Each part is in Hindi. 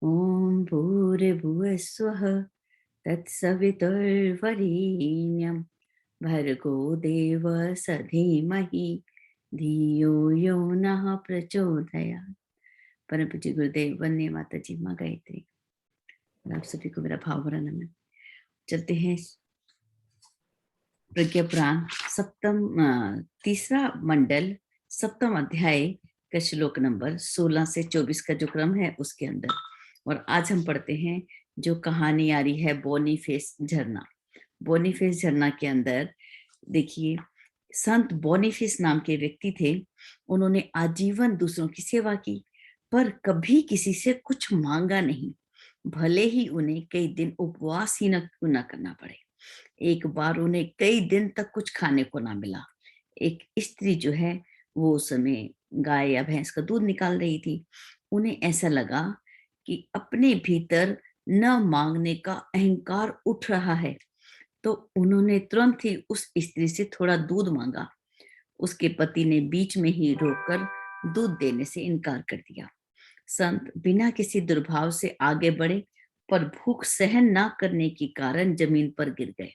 ॐ भूर्भुवः स्वः तत्सवितुर्वरेण्यं भर्गो देवस्य धीमहि धियो यो नः प्रचोदयात्। परम पूज्य गुरुदेव वंदे माता जी, माँ गायत्री। और आप सभी को मेरा भावभरा नमन। चलते हैं प्रज्ञा पुराण तीसरा मंडल सप्तम अध्याय का श्लोक नंबर 16 से 24 का जो क्रम है उसके अंदर। और आज हम पढ़ते हैं जो कहानी आ रही है बोनीफेस झरना। बोनीफेस झरना के अंदर देखिए, संत बोनीफेस नाम के व्यक्ति थे। उन्होंने आजीवन दूसरों की सेवा की, पर कभी किसी से कुछ मांगा नहीं, भले ही उन्हें कई दिन उपवास ही न करना पड़े। एक बार उन्हें कई दिन तक कुछ खाने को ना मिला। एक स्त्री जो है वो उस समय गाय या भैंस का दूध निकाल रही थी। उन्हें ऐसा लगा कि अपने भीतर न मांगने का अहंकार उठ रहा है, तो उन्होंने तुरंत ही उस स्त्री से थोड़ा दूध मांगा। उसके पति ने बीच में ही रोककर दूध देने से इनकार कर दिया। संत बिना किसी दुर्भाव से आगे बढ़े, पर भूख सहन ना करने के कारण जमीन पर गिर गए।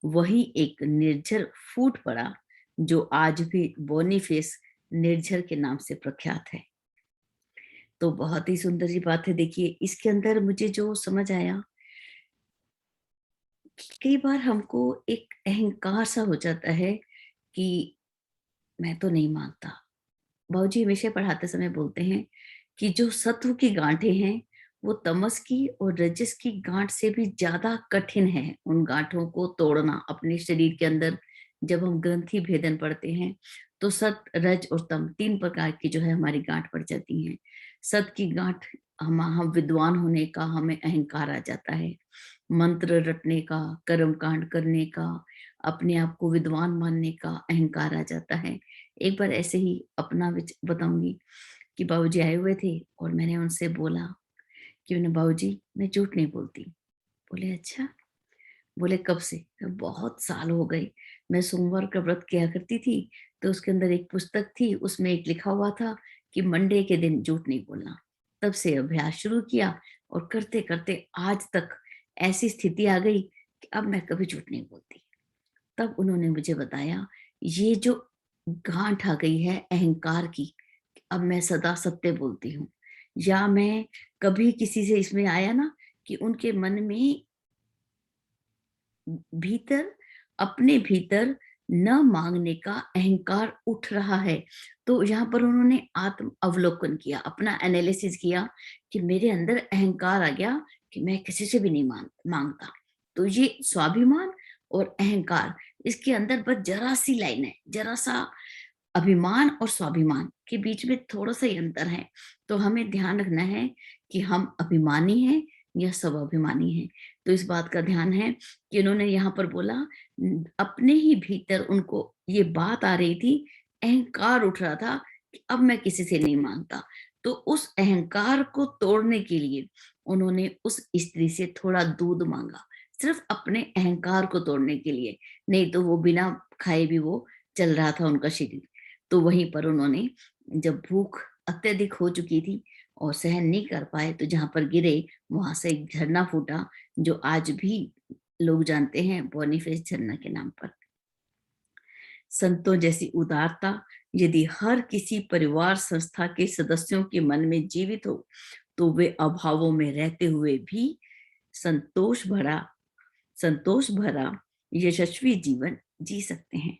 वही एक निर्झर फूट पड़ा, जो आज भी बोनीफेस निर्झर के नाम से प्रख्यात है। तो बहुत ही सुंदर सी बात है। देखिए, इसके अंदर मुझे जो समझ आया, कई बार हमको एक अहंकार सा हो जाता है कि मैं तो नहीं मानता। बाबूजी हमेशा पढ़ाते समय बोलते हैं कि जो सत्व की गांठें हैं वो तमस की और रजस की गांठ से भी ज्यादा कठिन है। उन गांठों को तोड़ना अपने शरीर के अंदर, जब हम ग्रंथि भेदन पढ़ते हैं तो सत, रज और तम तीन प्रकार की जो है हमारी गांठ पड़ जाती हैं। सत की गांठ, हम विद्वान होने का हमें अहंकार आ जाता है, मंत्र रटने का, कर्म कांड करने का, अपने आप को विद्वान मानने का अहंकार आ जाता है। एक बार ऐसे ही अपना बताऊंगी कि बाबूजी आए हुए थे और मैंने उनसे बोला कि उन्हें, बाबूजी मैं झूठ नहीं बोलती। बोले अच्छा। बोले कब से? बहुत साल हो गए। मैं सोमवार का व्रत किया करती थी, तो उसके अंदर एक पुस्तक थी, उसमें एक लिखा हुआ था कि मंडे के दिन झूठ नहीं बोलना। तब से अभ्यास शुरू किया और करते करते आज तक ऐसी स्थिति आ गई कि अब मैं कभी झूठ नहीं बोलती। तब उन्होंने मुझे बताया, ये जो गांठ आ गई है अहंकार की, अब मैं सदा सत्य बोलती हूँ। या मैं कभी किसी से इसमें आया ना कि उनके मन में भीतर, अपने भीतर न मांगने का अहंकार उठ रहा है, तो यहाँ पर उन्होंने आत्म अवलोकन किया, अपना एनालिसिस किया कि मेरे अंदर अहंकार आ गया कि मैं किसी से भी नहीं मांगता। तो ये स्वाभिमान और अहंकार, इसके अंदर बस जरा सी लाइन है, जरा सा अभिमान और स्वाभिमान के बीच में थोड़ा सा ही अंतर है। तो हमें ध्यान रखना है कि हम अभिमानी हैं या स्वाभिमानी हैं। तो इस बात का ध्यान है कि उन्होंने यहाँ पर बोला, अपने ही भीतर उनको ये बात आ रही थी, अहंकार उठ रहा था कि अब मैं किसी से नहीं मांगता। तो उस अहंकार को तोड़ने के लिए उन्होंने उस स्त्री से थोड़ा दूध मांगा, सिर्फ अपने अहंकार को तोड़ने के लिए। नहीं तो वो बिना खाए भी वो चल रहा था उनका शरीर। तो वहीं पर उन्होंने, जब भूख अत्यधिक हो चुकी थी और सहन नहीं कर पाए, तो जहां पर गिरे वहां से एक झरना फूटा, जो आज भी लोग जानते हैं बोनीफेस झरना के नाम पर। संतों जैसी उदारता यदि हर किसी परिवार संस्था के सदस्यों के मन में जीवित हो, तो वे अभावों में रहते हुए भी संतोष भरा संतोष भरा यशस्वी जीवन जी सकते हैं।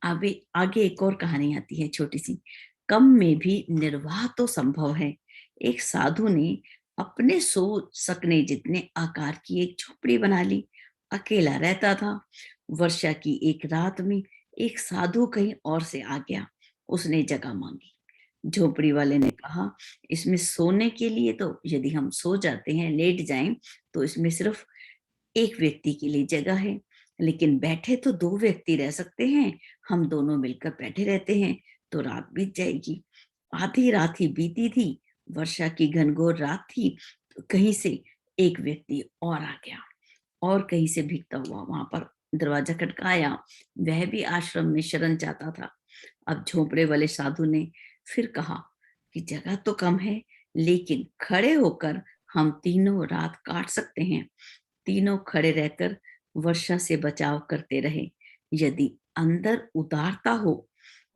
आगे आगे एक और कहानी आती है, छोटी सी। कम में भी निर्वाह तो संभव है। एक साधु ने अपने सो सकने जितने आकार की एक झोपड़ी बना ली। अकेला रहता था। वर्षा की एक रात में एक साधु कहीं और से आ गया। उसने जगह मांगी। झोपड़ी वाले ने कहा, इसमें सोने के लिए तो यदि हम सो जाते हैं, लेट जाएं, तो इसमें सिर्फ एक व्यक्ति के लिए जगह है, लेकिन बैठे तो दो व्यक्ति रह सकते हैं। हम दोनों मिलकर बैठे रहते हैं तो रात बीत जाएगी। आधी रात ही बीती थी, वर्षा की घनघोर रात थी। तो कहीं से एक व्यक्ति और आ गया और कहीं से भीगता हुआ वहां पर दरवाजा खटकाया। वह भी आश्रम में शरण चाहता था। अब झोपड़े वाले साधु ने फिर कहा कि जगह तो कम है, लेकिन खड़े होकर हम तीनों रात काट सकते हैं। तीनों खड़े रहकर वर्षा से बचाव करते रहे। यदि अंदर उदारता हो,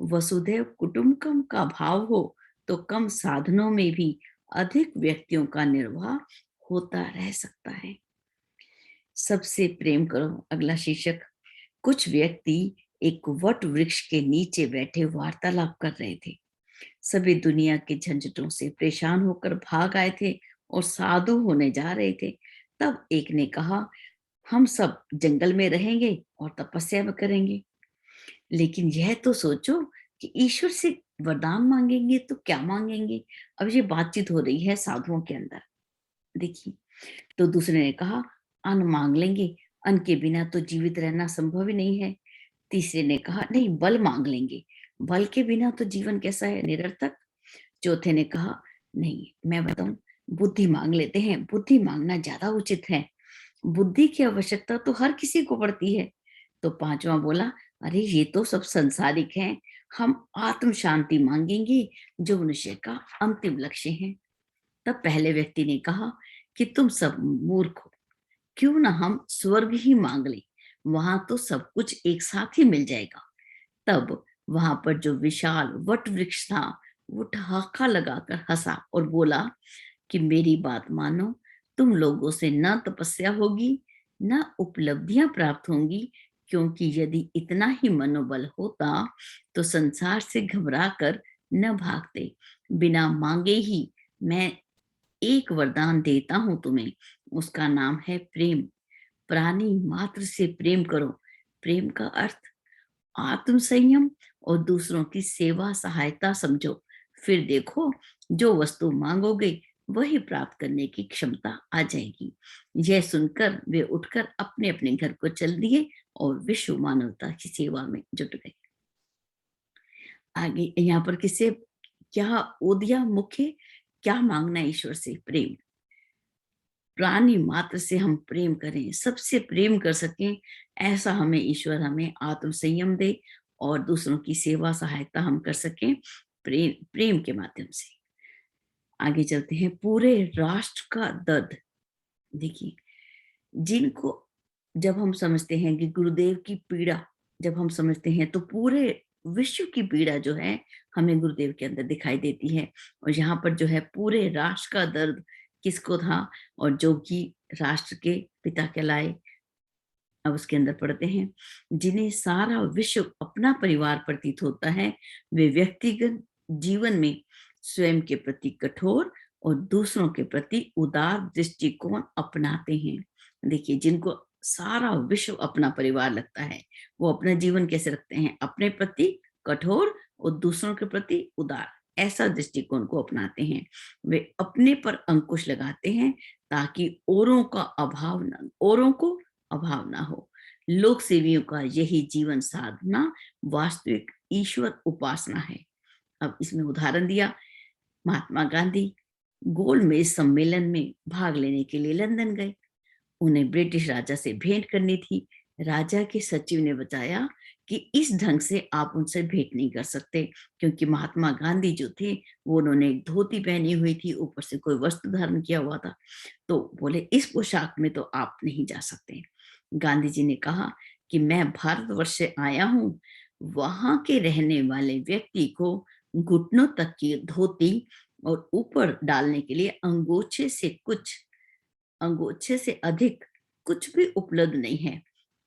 वसुधैव कुटुंबकम का भाव हो, तो कम साधनों में भी अधिक व्यक्तियों का निर्वाह होता रह सकता है। सबसे प्रेम करो, अगला शीर्षक। कुछ व्यक्ति एक वट वृक्ष के नीचे बैठे वार्तालाप कर रहे थे। सभी दुनिया के झंझटों से परेशान होकर भाग आए थे और साधु होने जा रहे थे। तब एक ने कहा, हम सब जंगल में रहेंगे और तपस्या भी करेंगे। लेकिन यह तो सोचो कि ईश्वर से वरदान मांगेंगे तो क्या मांगेंगे। अब ये बातचीत हो रही है साधुओं के अंदर। देखिए, तो दूसरे ने कहा, अन्न मांग लेंगे, अन्न के बिना तो जीवित रहना संभव ही नहीं है। तीसरे ने कहा, नहीं, बल मांग लेंगे, बल के बिना तो जीवन कैसा है, निरर्थक। चौथे ने कहा, नहीं, मैं बताऊं, बुद्धि मांग लेते हैं, बुद्धि मांगना ज्यादा उचित है, बुद्धि की आवश्यकता तो हर किसी को पड़ती है। तो पांचवा बोला, अरे ये तो सब संसारिक हैं, हम आत्म शांति मांगेंगे जो मनुष्य का अंतिम लक्ष्य है। तब पहले व्यक्ति ने कहा कि तुम सब मूर्ख हो, क्यों ना हम स्वर्ग ही मांग लें, वहां तो सब कुछ एक साथ ही मिल जाएगा। तब वहां पर जो विशाल वट वृक्ष था, वो ठहाका लगाकर हंसा और बोला कि मेरी बात मानो, तुम लोगों से न तपस्या होगी, न उपलब्धियां प्राप्त होंगी, क्योंकि यदि इतना ही मनोबल होता तो संसार से घबरा कर न भागते। बिना मांगे ही मैं एक वरदान देता हूं तुम्हें, उसका नाम है प्रेम। प्राणी मात्र से प्रेम करो। प्रेम का अर्थ आत्म संयम और दूसरों की सेवा सहायता समझो। फिर देखो, जो वस्तु मांगोगे वही प्राप्त करने की क्षमता आ जाएगी। यह सुनकर वे उठकर अपने अपने घर को चल दिए और विश्व मानवता की सेवा में जुट गए। आगे यहाँ पर किसे क्या ओदिया मुख्य, क्या मांगना है ईश्वर से, प्रेम। प्राणी मात्र से हम प्रेम करें, सबसे प्रेम कर सकें, ऐसा हमें ईश्वर हमें आत्म संयम दे और दूसरों की सेवा सहायता हम कर सकें प्रेम प्रेम के माध्यम से। आगे चलते हैं, पूरे राष्ट्र का दर्द। देखिए, जिनको जब हम समझते हैं कि गुरुदेव की पीड़ा जब हम समझते हैं, तो पूरे विश्व की पीड़ा जो है हमें गुरुदेव के अंदर दिखाई देती है। और यहाँ पर जो है पूरे राष्ट्र का दर्द किसको था, और जो कि राष्ट्र के पिता कहलाए। अब उसके अंदर पढ़ते हैं, जिन्हें सारा विश्व अपना परिवार प्रतीत होता है, वे व्यक्तिगत जीवन में स्वयं के प्रति कठोर और दूसरों के प्रति उदार दृष्टिकोण अपनाते हैं। देखिए, जिनको सारा विश्व अपना परिवार लगता है, वो अपना जीवन कैसे रखते हैं, अपने प्रति कठोर और दूसरों के प्रति उदार, ऐसा दृष्टिकोण को अपनाते हैं। वे अपने पर अंकुश लगाते हैं ताकि औरों को अभाव ना हो। लोक सेवियों का यही जीवन साधना वास्तविक ईश्वर उपासना है। अब इसमें उदाहरण दिया, महात्मा गांधी गोलमेज सम्मेलन में भाग लेने के लिए लंदन गए। उन्हें ब्रिटिश राजा से भेंट करनी थी। राजा के सचिव ने बताया कि इस ढंग से आप उनसे भेंट नहीं कर सकते, क्योंकि महात्मा गांधी जो थे वो उन्होंने एक धोती पहनी हुई थी, ऊपर से कोई वस्त्र धारण किया हुआ था। तो बोले, इस पोशाक में तो आप नहीं जा सकते। गांधी जी ने कहा कि मैं भारतवर्ष से आया हूँ, वहां के रहने वाले व्यक्ति को घुटनों तक की धोती और ऊपर डालने के लिए अंगोछे से अधिक कुछ भी उपलब्ध नहीं है।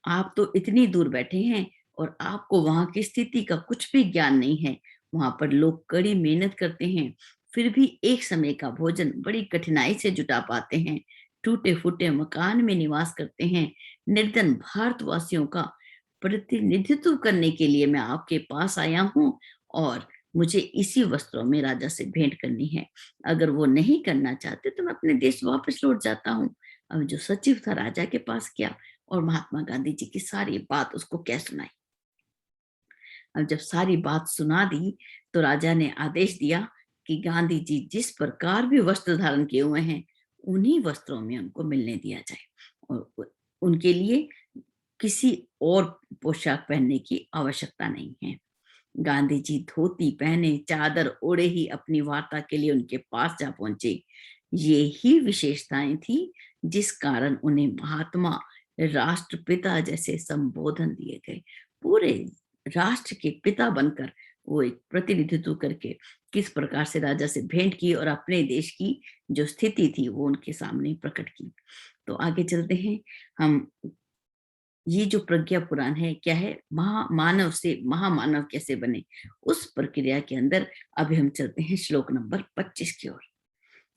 आप तो इतनी दूर बैठे हैं और आपको वहां की स्थिति का कुछ भी ज्ञान नहीं है। वहां पर लोग कड़ी मेहनत करते हैं, फिर भी एक समय का भोजन बड़ी कठिनाई से जुटा पाते हैं, टूटे फूटे मकान में निवास करते हैं। निर्धन भारतवासियों का प्रतिनिधित्व करने के लिए मैं आपके पास आया हूँ, और मुझे इसी वस्त्रों में राजा से भेंट करनी है। अगर वो नहीं करना चाहते तो मैं अपने देश वापस लौट जाता हूँ। अब जो सचिव था राजा के पास गया और महात्मा गांधी जी की सारी बात उसको कह सुनाई। अब जब सारी बात सुना दी तो राजा ने आदेश दिया कि गांधी जी जिस प्रकार भी वस्त्र धारण किए हुए हैं, उन्हीं वस्त्रों में उनको मिलने दिया जाए, और उनके लिए किसी और पोशाक पहनने की आवश्यकता नहीं है। गांधी जी धोती पहने, चादर ओढ़े ही अपनी वार्ता के लिए उनके पास जा पहुंचे। ये ही विशेषताएं थी जिस कारण उन्हें महात्मा, राष्ट्रपिता जैसे संबोधन दिए गए। पूरे राष्ट्र के पिता बनकर वो एक प्रतिनिधित्व करके किस प्रकार से राजा से भेंट की और अपने देश की जो स्थिति थी वो उनके सामने प्रकट की। तो आगे चलते हैं हम। ये जो प्रज्ञा पुराण है क्या है, मानव से महामानव कैसे बने, उस प्रक्रिया के अंदर अभी हम चलते हैं श्लोक नंबर 25 की ओर।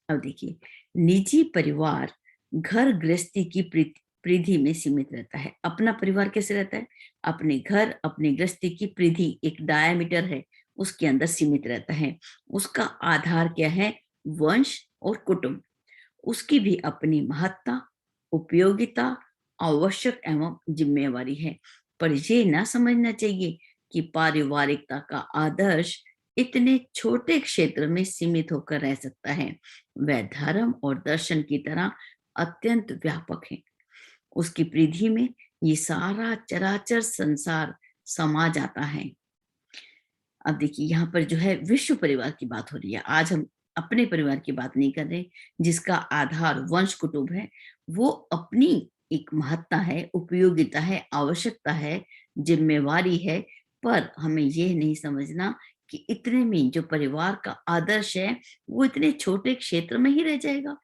अब देखिए, निजी परिवार घर गृहस्थी की परिधि में सीमित रहता है। अपना परिवार कैसे रहता है, अपने घर अपनी गृहस्थी की परिधि एक डायमीटर है, उसके अंदर सीमित रहता है। उसका आधार क्या है, वंश और कुटुंब। उसकी भी अपनी महत्ता, उपयोगिता, आवश्यक एवं जिम्मेवारी है। पर ये ना समझना चाहिए कि पारिवारिकता का आदर्श इतने छोटे क्षेत्र में सीमित होकर रह सकता है। वह धर्म और दर्शन की तरह अत्यंत व्यापक है। उसकी परिधि में ये सारा चराचर संसार समा जाता है। अब देखिए, यहाँ पर जो है विश्व परिवार की बात हो रही है। आज हम अपने परिवार की बात नहीं कर रहे, जिसका आधार वंश कुटुंब है। वो अपनी एक महत्ता है, उपयोगिता है, आवश्यकता है, जिम्मेवारी है। पर हमें यह नहीं समझना कि इतने में जो परिवार का आदर्श है वो इतने छोटे क्षेत्र में ही रह जाएगा।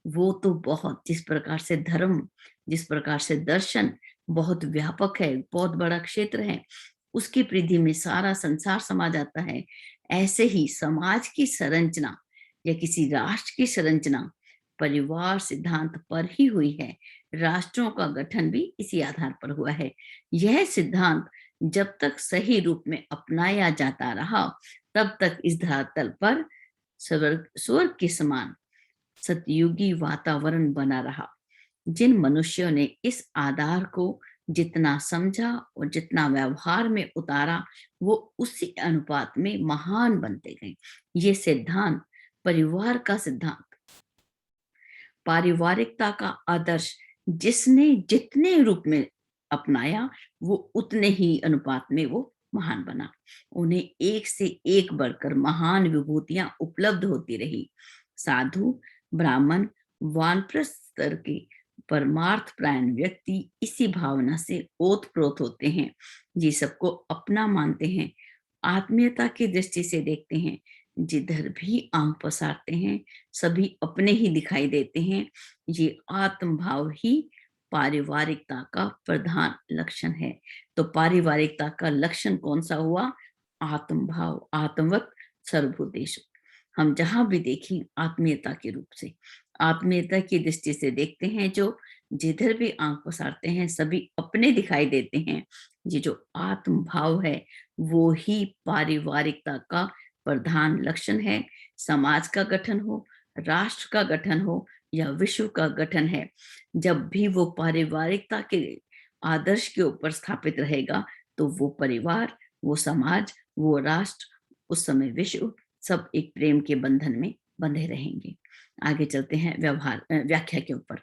वो तो बहुत, जिस प्रकार से धर्म, जिस प्रकार से दर्शन बहुत व्यापक है, बहुत बड़ा क्षेत्र है, उसकी परिधि में सारा संसार समा जाता है। ऐसे ही समाज की संरचना या किसी राष्ट्र की संरचना परिवार सिद्धांत पर ही हुई है। राष्ट्रों का गठन भी इसी आधार पर हुआ है। यह सिद्धांत जब तक सही रूप में अपनाया जाता रहा, तब तक इस धरातल पर स्वर्ग स्वर्ग के समान सतयुगी वातावरण बना रहा। जिन मनुष्यों ने इस आधार को जितना समझा और जितना व्यवहार में उतारा, वो उसी अनुपात में महान बनते गए। ये सिद्धांत, परिवार का सिद्धांत, पारिवारिकता का आदर्श जिसने जितने रूप में अपनाया, वो उतने ही अनुपात में वो महान बना। उन्हें एक से एक बढ़कर महान विभूतियां उपलब्ध होती रही। साधु, ब्राह्मण, वानप्रस्थ स्तर के परमार्थ परायण व्यक्ति इसी भावना से ओतप्रोत होते हैं। ये सबको अपना मानते हैं, आत्मीयता की दृष्टि से देखते हैं। जिधर भी आंख पसारते हैं, सभी अपने ही दिखाई देते हैं। ये आत्म भाव ही पारिवारिकता का प्रधान लक्षण है। तो पारिवारिकता का लक्षण कौन सा हुआ, आत्म भाव, आत्मवत सर्वभूतेषु। हम जहां भी देखें आत्मीयता के रूप से, आत्मीयता की दृष्टि से देखते हैं। जो जिधर भी आंख पसारते हैं, सभी अपने दिखाई देते हैं। ये जो आत्म भाव है, वो ही पारिवारिकता का प्रधान लक्षण है। समाज का गठन हो, राष्ट्र का गठन हो या विश्व का गठन है, जब भी वो पारिवारिकता के आदर्श के ऊपर स्थापित रहेगा, तो वो परिवार, वो समाज, वो राष्ट्र, उस समय विश्व, सब एक प्रेम के बंधन में बंधे रहेंगे। आगे चलते हैं व्याख्या के ऊपर।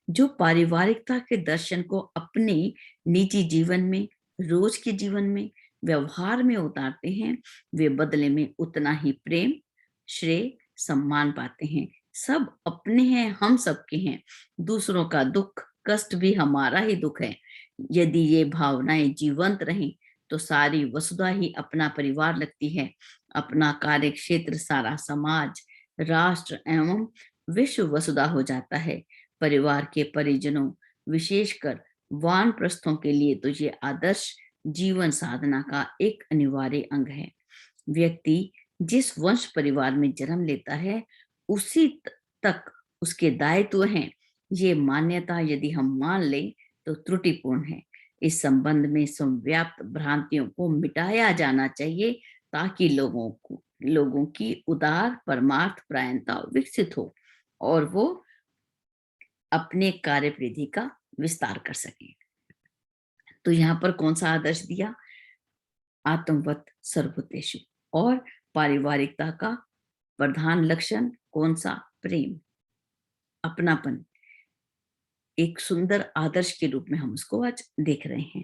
जो पारिवारिकता के दर्शन को अपने निजी जीवन में, रोज के जीवन में, व्यवहार में उतारते हैं, वे बदले में उतना ही प्रेम, श्रेय, सम्मान पाते हैं। सब अपने हैं, हम सबके हैं। दूसरों का दुख कष्ट भी हमारा ही दुख है। यदि ये भावनाएं जीवंत रहें, तो सारी वसुधा ही अपना परिवार लगती है। अपना कार्य क्षेत्र सारा समाज, राष्ट्र एवं विश्व वसुधा हो जाता है। परिवार के परिजनों, विशेषकर वानप्रस्थों के लिए तो ये आदर्श जीवन साधना का एक अनिवार्य अंग है। व्यक्ति जिस वंश परिवार में जन्म लेता है, उसी तक उसके दायित्व हैं। ये मान्यता यदि हम मान लें तो त्रुटिपूर्ण है। इस संबंध में संव्याप्त भ्रांतियों को मिटाया जाना चाहिए, ताकि लोगों की उदार परमार्थ परायणता विकसित हो और वो अपने कार्य परिधि का विस्तार कर सके। तो यहाँ पर कौन सा आदर्श दिया, आत्मवत सर्वभूतेषु। और पारिवारिकता का प्रधान लक्षण कौन सा, प्रेम, अपनापन। एक सुंदर आदर्श के रूप में हम उसको आज देख रहे हैं।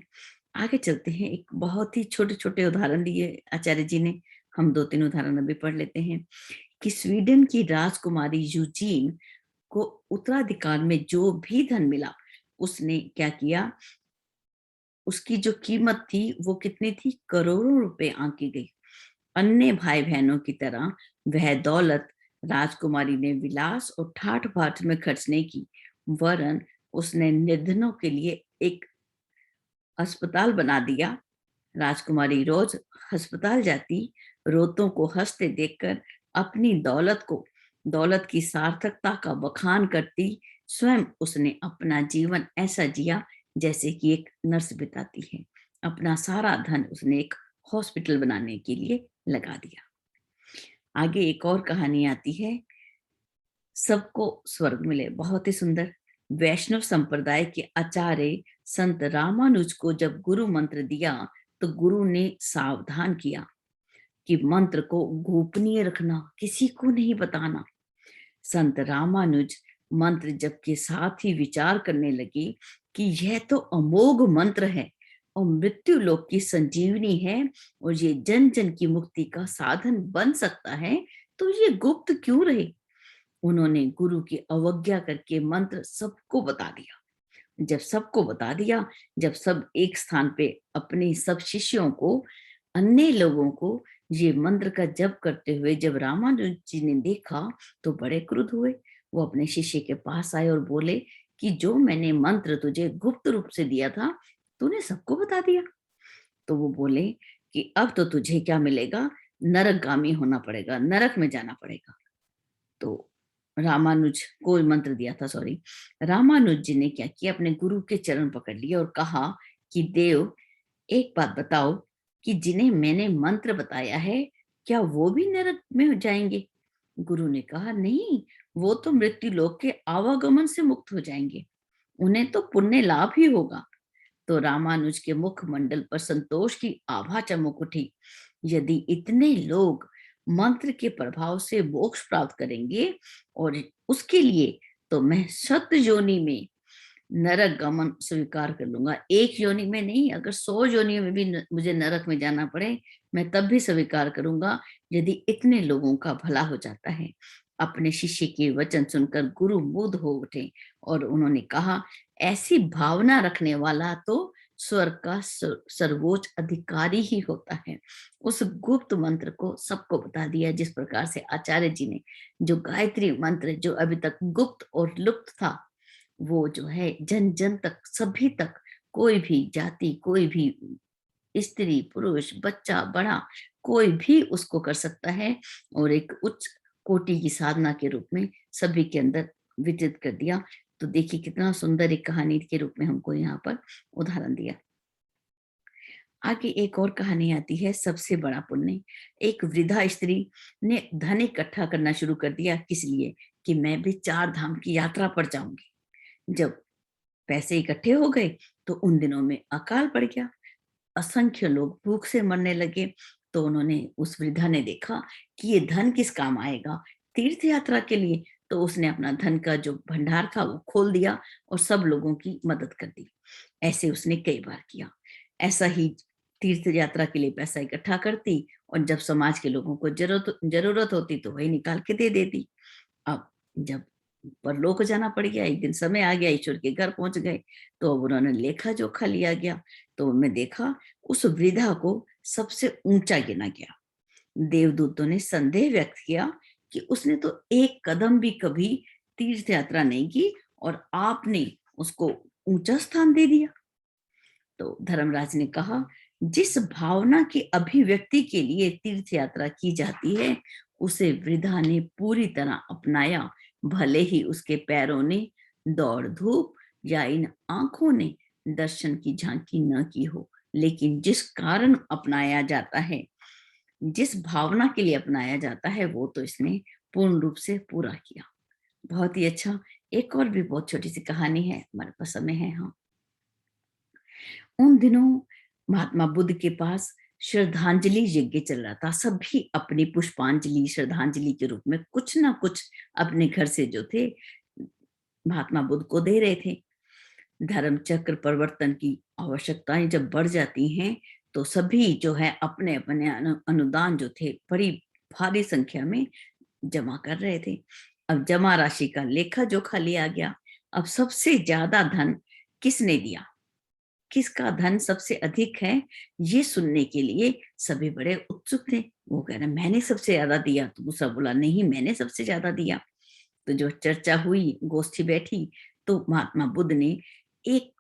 आगे चलते हैं। एक बहुत ही छोटे छोटे उदाहरण दिए आचार्य जी ने, हम 2-3 उदाहरण अभी पढ़ लेते हैं कि स्वीडन की राजकुमारी यूजीन को उत्तराधिकार में जो भी धन मिला, उसने क्या किया, उसकी जो कीमत थी वो कितनी थी, करोड़ों रुपए आंकी गई। अन्य भाई बहनों की तरह वह दौलत राजकुमारी ने विलास और ठाठ बाट में खर्च नहीं की, वरन उसने निर्धनों के लिए एक अस्पताल बना दिया। राजकुमारी रोज अस्पताल जाती, रोतों को हंसते देखकर अपनी दौलत की सार्थकता का बखान करती। स्वयं उसने अपना जीवन ऐसा जिया जैसे कि एक नर्स बिताती है। अपना सारा धन उसने एक हॉस्पिटल बनाने के लिए लगा दिया। आगे एक और कहानी आती है, सबको स्वर्ग मिले। बहुत ही सुंदर। वैष्णव संप्रदाय के आचार्य संत रामानुज को जब गुरु मंत्र दिया, तो गुरु ने सावधान किया कि मंत्र को गोपनीय रखना, किसी को नहीं बताना। संत रामानुज मंत्र जप के साथ ही विचार करने लगे कि यह तो अमोघ मंत्र है और मृत्यु लोक की संजीवनी है, और ये जन जन की मुक्ति का साधन बन सकता है, तो ये गुप्त क्यों रहे। उन्होंने गुरु की अवज्ञा करके मंत्र सबको बता दिया। जब सबको बता दिया, जब सब एक स्थान पे अपने सब शिष्यों को, अन्य लोगों को ये मंत्र का जप करते हुए जब रामानुज जी ने देखा, तो बड़े क्रुद्ध हुए। वो अपने शिष्य के पास आए और बोले कि जो मैंने मंत्र तुझे गुप्त रूप से दिया था, तूने सबको बता दिया। तो वो बोले कि अब तो तुझे क्या मिलेगा, नरकगामी होना पड़ेगा, नरक में जाना पड़ेगा। तो रामानुज को मंत्र दिया था, सॉरी, रामानुज जी ने क्या किया, अपने गुरु के चरण पकड़ लिए और कहा कि देव, एक बात बताओ कि जिन्हें मैंने मंत्र बताया है, क्या वो भी नरक में हो जाएंगे। गुरु ने कहा, नहीं, वो तो मृत्यु लोक के आवागमन से मुक्त हो जाएंगे, उन्हें तो पुण्य लाभ ही होगा। तो रामानुज के मुखमंडल पर संतोष की आभा चमक उठी। यदि इतने लोग मंत्र के प्रभाव से मोक्ष प्राप्त करेंगे, और उसके लिए तो मैं शत योनि में नरक गमन स्वीकार कर लूंगा। एक योनि में नहीं, अगर 100 योनियों में भी मुझे नरक में जाना पड़े, मैं तब भी स्वीकार करूंगा, यदि इतने लोगों का भला हो जाता है। अपने शिष्य के वचन सुनकर गुरु मुग्ध हो उठे और उन्होंने कहा, ऐसी भावना रखने वाला तो स्वर्ग का सर्वोच्च अधिकारी ही होता है। उस गुप्त मंत्र को सबको बता दिया, जिस प्रकार से आचार्य जी ने जो गायत्री मंत्र जो अभी तक गुप्त और लुप्त था, वो जो है जन जन तक, सभी तक, कोई भी जाति, कोई भी स्त्री पुरुष बच्चा बड़ा, कोई भी उसको कर सकता है, और एक उच्च कोटि की साधना के रूप में सभी के अंदर वितरित कर दिया। तो देखिए कितना सुंदर एक कहानी के रूप में हमको यहाँ पर उदाहरण दिया। आगे एक और कहानी आती है, सबसे बड़ा पुण्य। एक वृद्धा स्त्री ने धन इकट्ठा करना शुरू कर दिया, किस लिए, कि मैं भी 4 धाम की यात्रा पर जाऊंगी। जब पैसे इकट्ठे हो गए, तो उन दिनों में अकाल पड़ गया, असंख्य लोग भूख से मरने लगे। तो उन्होंने, उस वृद्धा ने देखा कि ये धन किस काम आएगा, तीर्थ यात्रा के लिए। तो उसने अपना धन का जो भंडार था वो खोल दिया और सब लोगों की मदद कर दी। ऐसे उसने कई बार किया। ऐसा ही तीर्थ यात्रा के लिए पैसा इकट्ठा करती, और जब समाज के लोगों को जरूरत होती तो वही निकाल के दे देती। अब जब परलोक जाना पड़ गया, एक दिन समय आ गया, ईश्वर के घर पहुंच गए, तो अब उन्होंने लेखा जोखा लिया गया। तो उनमें देखा, उस वृद्धा को सबसे ऊंचा गिना गया। देवदूतों ने संदेह व्यक्त किया कि उसने तो एक कदम भी कभी तीर्थ यात्रा नहीं की, और आपने उसको ऊंचा स्थान दे दिया। तो धर्मराज ने कहा, जिस भावना की अभिव्यक्ति के लिए तीर्थ यात्रा की जाती है, उसे वृद्धा ने पूरी तरह अपनाया। भले ही उसके पैरों ने दौड़ धूप या इन आंखों ने दर्शन की झांकी न की हो, लेकिन जिस कारण अपनाया जाता है, जिस भावना के लिए अपनाया जाता है, वो तो इसने पूर्ण रूप से पूरा किया। बहुत ही अच्छा। एक और भी बहुत छोटी सी कहानी है, हमारे पास समय है, हाँ। उन दिनों महात्मा बुद्ध के पास श्रद्धांजलि यज्ञ चल रहा था। सभी अपनी पुष्पांजलि, श्रद्धांजलि के रूप में कुछ ना कुछ अपने घर से जो थे महात्मा बुद्ध को दे रहे थे। धर्म चक्र परिवर्तन की आवश्यकताएं जब बढ़ जाती हैं, तो सभी जो है अपने अपने अनुदान जो थे बड़ी भारी संख्या में जमा कर रहे थे। अब जमा राशि का लेखा जोखा लिया गया। अब सबसे ज्यादा धन किसने दिया, किसका धन सबसे अधिक है, ये सुनने के लिए सभी बड़े उत्सुक थे। वो कह रहे मैंने सबसे ज्यादा दिया, तो दूसरा बोला नहीं मैंने सबसे ज्यादा दिया। तो जो चर्चा हुई, गोष्ठी बैठी, तो महात्मा बुद्ध ने एक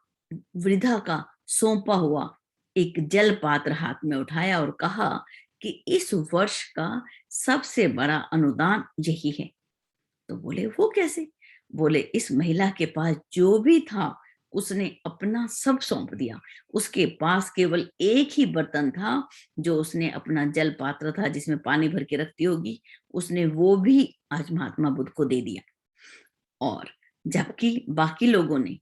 वृद्धा का सौंपा हुआ एक जल पात्र हाथ में उठाया और कहा कि इस वर्ष का सबसे बड़ा अनुदान यही है। तो बोले वो कैसे? बोले इस महिला के पास जो भी था उसने अपना सब सौंप दिया। उसके पास केवल एक ही बर्तन था जो उसने अपना जल पात्र था जिसमें पानी भर के रखती होगी, उसने वो भी आज महात्मा बुद्ध को दे दिया। और जबकि बाकी लोगों ने,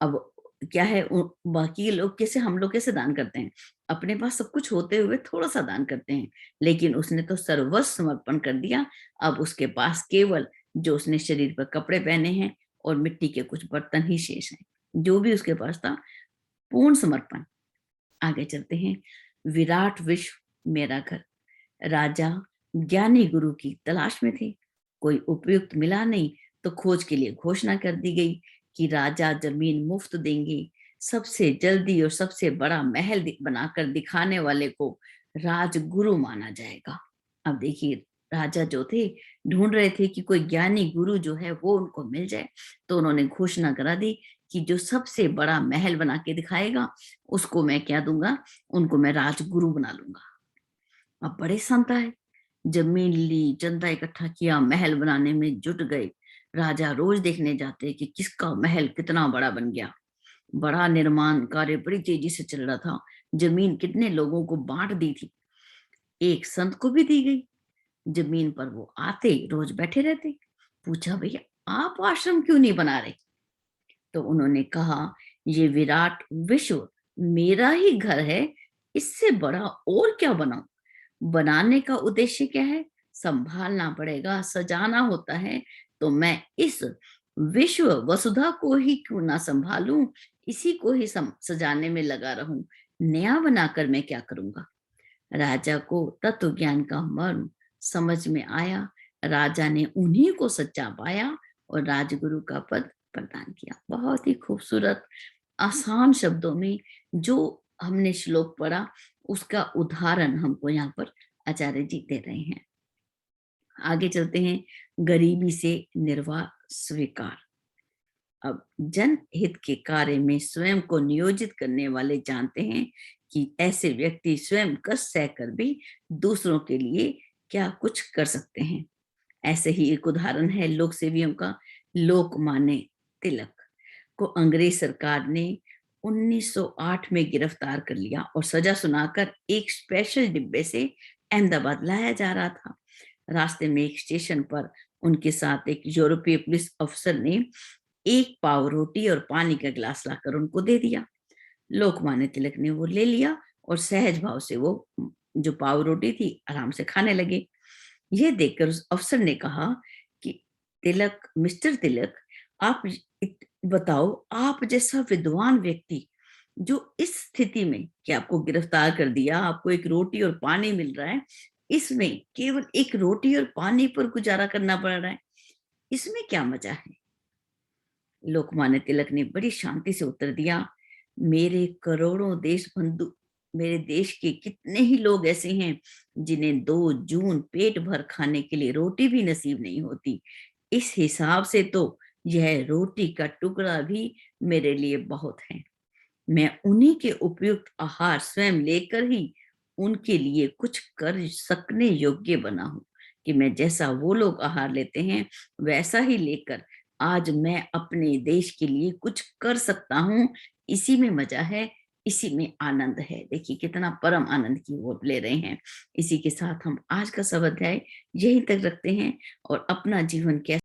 अब क्या है, बाकी लोग कैसे, हम लोग कैसे दान करते हैं, अपने पास सब कुछ होते हुए थोड़ा सा दान करते हैं, लेकिन उसने तो सर्वस्व समर्पण कर दिया। अब उसके पास केवल जो उसने शरीर पर कपड़े पहने हैं और मिट्टी के कुछ बर्तन ही शेष हैं, जो भी उसके पास था, पूर्ण समर्पण। आगे चलते हैं। विराट विश्व मेरा घर। राजा ज्ञानी गुरु की तलाश में थे, कोई उपयुक्त मिला नहीं, तो खोज के लिए घोषणा कर दी गई कि राजा जमीन मुफ्त देंगे, सबसे जल्दी और सबसे बड़ा महल बनाकर दिखाने वाले को राजगुरु माना जाएगा। अब देखिए, राजा जो थे ढूंढ रहे थे कि कोई ज्ञानी गुरु जो है वो उनको मिल जाए, तो उन्होंने घोषणा करा दी कि जो सबसे बड़ा महल बना के दिखाएगा उसको मैं क्या दूंगा, उनको मैं राजगुरु बना लूंगा। अब बड़े संत आए, जमीन ली, चंदा इकट्ठा किया, महल बनाने में जुट गए। राजा रोज देखने जाते कि किसका महल कितना बड़ा बन गया। बड़ा निर्माण कार्य बड़ी तेजी से चल रहा था। जमीन कितने लोगों को बांट दी थी, एक संत को भी दी गई। जमीन पर वो आते, रोज बैठे रहते। पूछा भैया आप आश्रम क्यों नहीं बना रहे? तो उन्होंने कहा ये विराट विश्व मेरा ही घर है, इससे बड़ा और क्या बनाऊं? बनाने का उद्देश्य क्या है? संभालना पड़ेगा, सजाना होता है। तो मैं इस विश्व वसुधा को ही क्यों ना संभालूं, इसी को ही सजाने में लगा रहूं। नया बनाकर मैं क्या करूंगा? राजा को तत्व ज्ञान का मर्म समझ में आया। राजा ने उन्हीं को सच्चा पाया और राजगुरु का पद प्रदान किया। बहुत ही खूबसूरत आसान शब्दों में जो हमने श्लोक पढ़ा, उसका उदाहरण हमको यहाँ पर आचार्य जी दे रहे हैं। आगे चलते हैं। गरीबी से निर्वाह स्वीकार। अब जनहित के कार्य में स्वयं को नियोजित करने वाले जानते हैं कि ऐसे व्यक्ति स्वयं कष्ट सहकर भी दूसरों के लिए क्या कुछ कर सकते हैं। ऐसे ही एक उदाहरण है लोक सेवियों का। लोकमान्य तिलक को अंग्रेज सरकार ने 1908 में गिरफ्तार कर लिया और सजा सुनाकर एक स्पेशल डिब्बे से अहमदाबाद लाया जा रहा था। रास्ते में एक स्टेशन पर उनके साथ एक यूरोपीय पुलिस अफसर ने एक पाव रोटी और पानी का गिलास लाकर उनको दे दिया। लोकमान्य तिलक ने वो ले लिया और सहज भाव से वो जो पाव रोटी थी आराम से खाने लगे। ये देखकर उस अफसर ने कहा कि तिलक, मिस्टर तिलक, आप बताओ, आप जैसा विद्वान व्यक्ति जो इस स्थिति में कि आपको गिरफ्तार कर दिया, आपको एक रोटी और पानी मिल रहा है, इसमें केवल एक रोटी और पानी पर गुजारा करना पड़ रहा है, इसमें क्या मजा है? लोकमान्य तिलक ने बड़ी शांति से उत्तर दिया, मेरे करोड़ों देश बंधु, मेरे देश के कितने ही लोग ऐसे हैं जिन्हें 2 जून पेट भर खाने के लिए रोटी भी नसीब नहीं होती। इस हिसाब से तो यह रोटी का टुकड़ा भी मेरे लिए बहुत है। मैं उन्हीं के उपयुक्त आहार स्वयं लेकर ही उनके लिए कुछ कर सकने योग्य बना हूं, कि मैं जैसा वो लोग आहार लेते हैं वैसा ही लेकर आज मैं अपने देश के लिए कुछ कर सकता हूं। इसी में मजा है, इसी में आनंद है। देखिए कितना परम आनंद की ओर ले रहे हैं। इसी के साथ हम आज का सब अध्याय यहीं तक रखते हैं और अपना जीवन कैसे